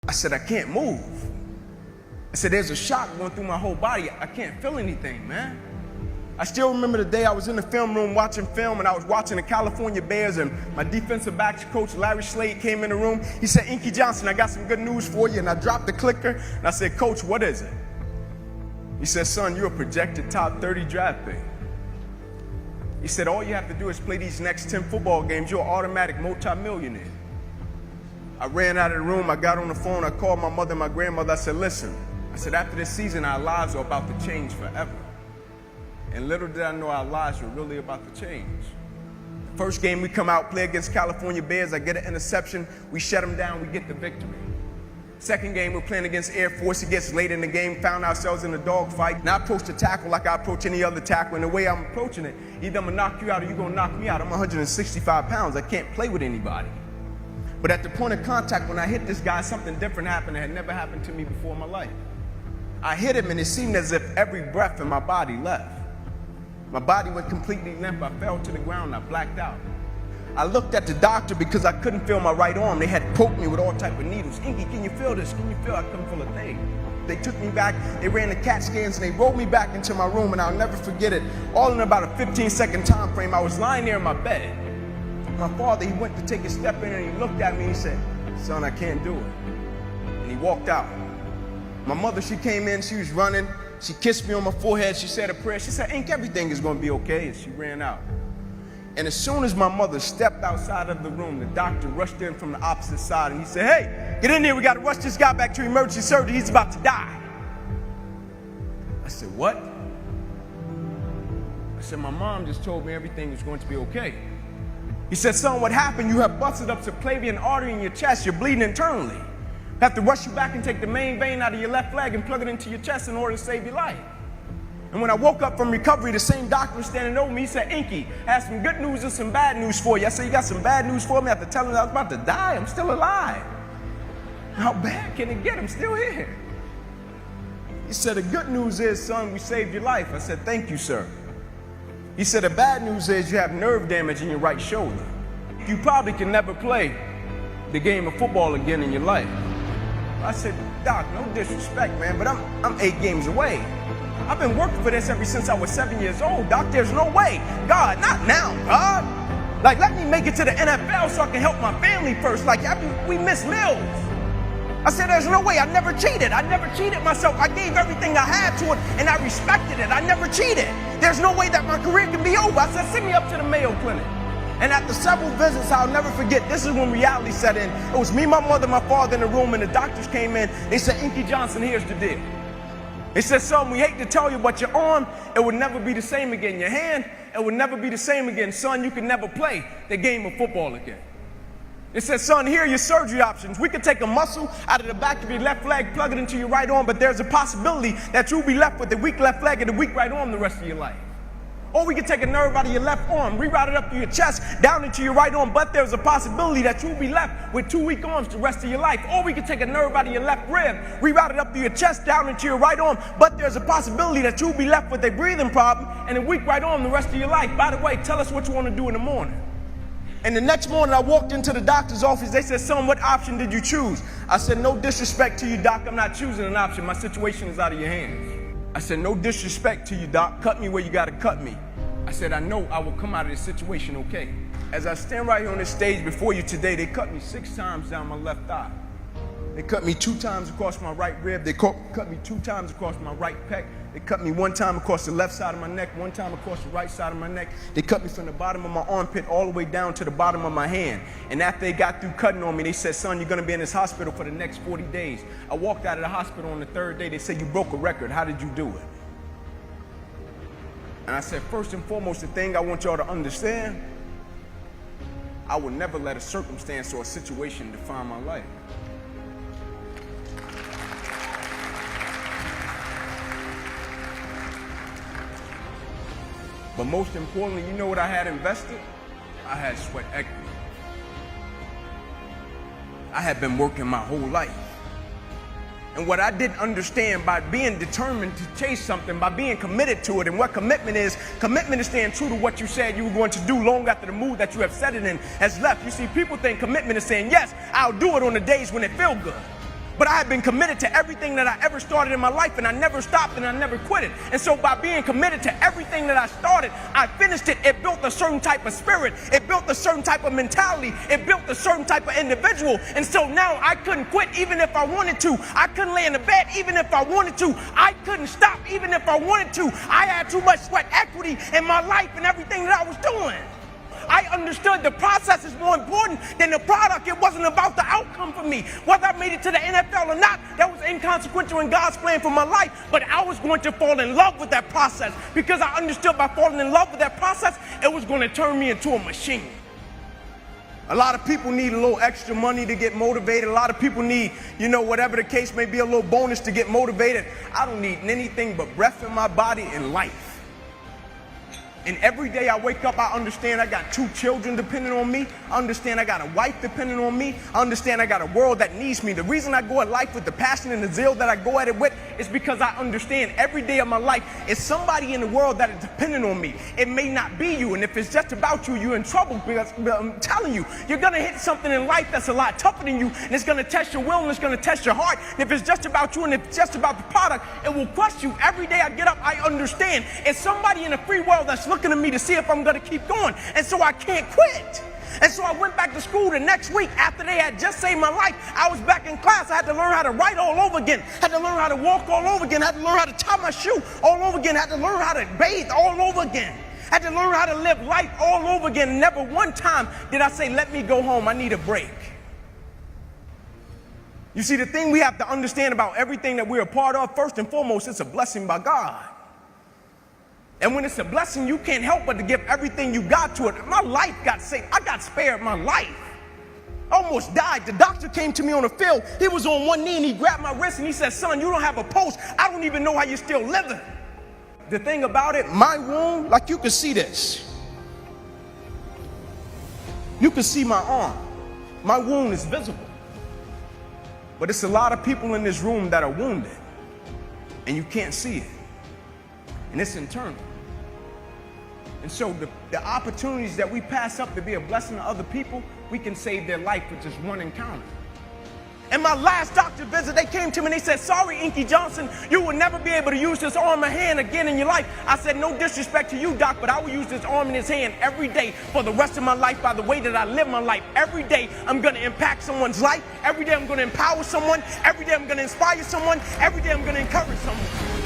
I said, I can't move. I said, there's a shock going through my whole body. I can't feel anything, man. I still remember the day I was in the film room watching film, and I was watching the California Bears, and my defensive backs coach, Larry Slade, came in the room. He said, Inky Johnson, I got some good news for you. And I dropped the clicker, and I said, Coach, what is it? He said, son, you're a projected top 30 draft pick. He said, all you have to do is play these next 10 football games. You're an automatic multimillionaire. I ran out of the room. I got on the phone. I called my mother and my grandmother. I said, listen. I said, after this season, our lives are about to change forever. And little did I know our lives were really about to change. The first game we come out, play against California Bears. I get an interception. We shut them down. We get the victory. Second game, we're playing against Air Force. It gets late in the game, found ourselves in a dogfight. And I approach the tackle like I approach any other tackle. And the way I'm approaching it, either I'm going to knock you out or you're going to knock me out. I'm 165 pounds. I can't play with anybody. But at the point of contact, when I hit this guy, something different happened that had never happened to me before in my life. I hit him, and it seemed as if every breath in my body left. My body went completely limp. I fell to the ground. I blacked out. I looked at the doctor because I couldn't feel my right arm. They had poked me with all type of needles. Inky, can you feel this? Can you feel? I couldn't feel a thing. They took me back. They ran the CAT scans, and they rolled me back into my room, and I'll never forget it. All in about a 15-second time frame, I was lying there in my bed. My father, he went to take a step in, and he looked at me, and he said, son, I can't do it. And he walked out. My mother, she came in, she was running. She kissed me on my forehead. She said a prayer. She said, Ink, everything is going to be okay. And she ran out. And as soon as my mother stepped outside of the room, the doctor rushed in from the opposite side, and he said, hey, get in here. We got to rush this guy back to emergency surgery. He's about to die. I said, what? I said, my mom just told me everything is going to be okay. He said, son, what happened? You have busted up subclavian artery in your chest. You're bleeding internally. Have to rush you back and take the main vein out of your left leg and plug it into your chest in order to save your life. And when I woke up from recovery, the same doctor was standing over me. He said, Inky, I have some good news and some bad news for you. I said, you got some bad news for me? After telling him I was about to die, I'm still alive. How bad can it get? I'm still here. He said, the good news is, son, we saved your life. I said, thank you, sir. He said, the bad news is you have nerve damage in your right shoulder. You probably can never play the game of football again in your life. I said, Doc, no disrespect, man, but I'm 8 games away. I've been working for this ever since I was 7 years old, Doc. There's no way. God, not now, God. Like, let me make it to the NFL so I can help my family first. Like, we miss meals. I said, there's no way. I never cheated. I never cheated myself. I gave everything I had to it, and I respected it. I never cheated. There's no way that my career can be over. I said, send me up to the Mayo Clinic. And after several visits, I'll never forget, this is when reality set in. It was me, my mother, my father in the room, and the doctors came in. They said, Inky Johnson, here's the deal. They said, son, we hate to tell you, but your arm, it would never be the same again. Your hand, it would never be the same again. Son, you can never play the game of football again. They said, son, here are your surgery options. We could take a muscle out of the back of your left leg, plug it into your right arm, but there's a possibility that you'll be left with a weak left leg and a weak right arm the rest of your life. Or we could take a nerve out of your left arm, reroute it up to your chest, down into your right arm, but there's a possibility that you'll be left with 2 weak arms the rest of your life. Or we could take a nerve out of your left rib, reroute it up to your chest, down into your right arm, but there's a possibility that you'll be left with a breathing problem and a weak right arm the rest of your life. By the way, tell us what you want to do in the morning. And the next morning, I walked into the doctor's office. They said, son, what option did you choose? I said, no disrespect to you, doc. I'm not choosing an option. My situation is out of your hands. I said, no disrespect to you, doc. Cut me where you got to cut me. I said, I know I will come out of this situation okay. As I stand right here on this stage before you today, they cut me 6 times down my left thigh. They cut me 2 times across my right rib. They cut me 2 times across my right pec. They cut me 1 time across the left side of my neck, 1 time across the right side of my neck. They cut me from the bottom of my armpit all the way down to the bottom of my hand. And after they got through cutting on me, they said, son, you're going to be in this hospital for the next 40 days. I walked out of the hospital on the 3rd day. They said, you broke a record. How did you do it? And I said, first and foremost, the thing I want y'all to understand, I will never let a circumstance or a situation define my life. But most importantly, you know what I had invested? I had sweat equity. I had been working my whole life. And what I didn't understand, by being determined to chase something, by being committed to it, and what commitment is staying true to what you said you were going to do long after the mood that you have set it in has left. You see, people think commitment is saying, yes, I'll do it on the days when it feels good. But I had been committed to everything that I ever started in my life, and I never stopped and I never quit it. And so by being committed to everything that I started, I finished it. It built a certain type of spirit. It built a certain type of mentality. It built a certain type of individual. And so now I couldn't quit even if I wanted to. I couldn't lay in the bed even if I wanted to. I couldn't stop even if I wanted to. I had too much sweat equity in my life and everything that I was doing. I understood the process is more important than the product. It wasn't about the outcome for me. Whether I made it to the NFL or not, that was inconsequential in God's plan for my life. But I was going to fall in love with that process because I understood by falling in love with that process, it was going to turn me into a machine. A lot of people need a little extra money to get motivated. A lot of people need, whatever the case may be, a little bonus to get motivated. I don't need anything but breath in my body and life. And every day I wake up, I understand I got 2 children depending on me. I understand I got a wife depending on me. I understand I got a world that needs me. The reason I go at life with the passion and the zeal that I go at it with is because I understand every day of my life is somebody in the world that is dependent on me. It may not be you, and if it's just about you, you're in trouble because I'm telling you, you're going to hit something in life that's a lot tougher than you, and it's going to test your will and it's going to test your heart. And if it's just about you and if it's just about the product, it will crush you. Every day I get up, I understand it's somebody in the free world that's looking at me to see if I'm going to keep going. And so I can't quit. And so I went back to school the next week after they had just saved my life. I was back in class. I had to learn how to write all over again. Had to learn how to walk all over again. Had to learn how to tie my shoe all over again. Had to learn how to bathe all over again. Had to learn how to live life all over again. Never one time did I say, let me go home. I need a break. You see, the thing we have to understand about everything that we're a part of, first and foremost, it's a blessing by God. And when it's a blessing, you can't help but to give everything you got to it. My life got saved. I got spared my life. I almost died. The doctor came to me on the field. He was on one knee and he grabbed my wrist and he said, son, you don't have a pulse. I don't even know how you're still living. The thing about it, my wound, like you can see this. You can see my arm. My wound is visible. But it's a lot of people in this room that are wounded and you can't see it. And it's internal. And so the opportunities that we pass up to be a blessing to other people, we can save their life with just one encounter. In my last doctor visit, they came to me and they said, sorry, Inky Johnson, you will never be able to use this arm or hand again in your life. I said, no disrespect to you, doc, but I will use this arm and this hand every day for the rest of my life by the way that I live my life. Every day I'm going to impact someone's life. Every day I'm going to empower someone. Every day I'm going to inspire someone. Every day I'm going to encourage someone.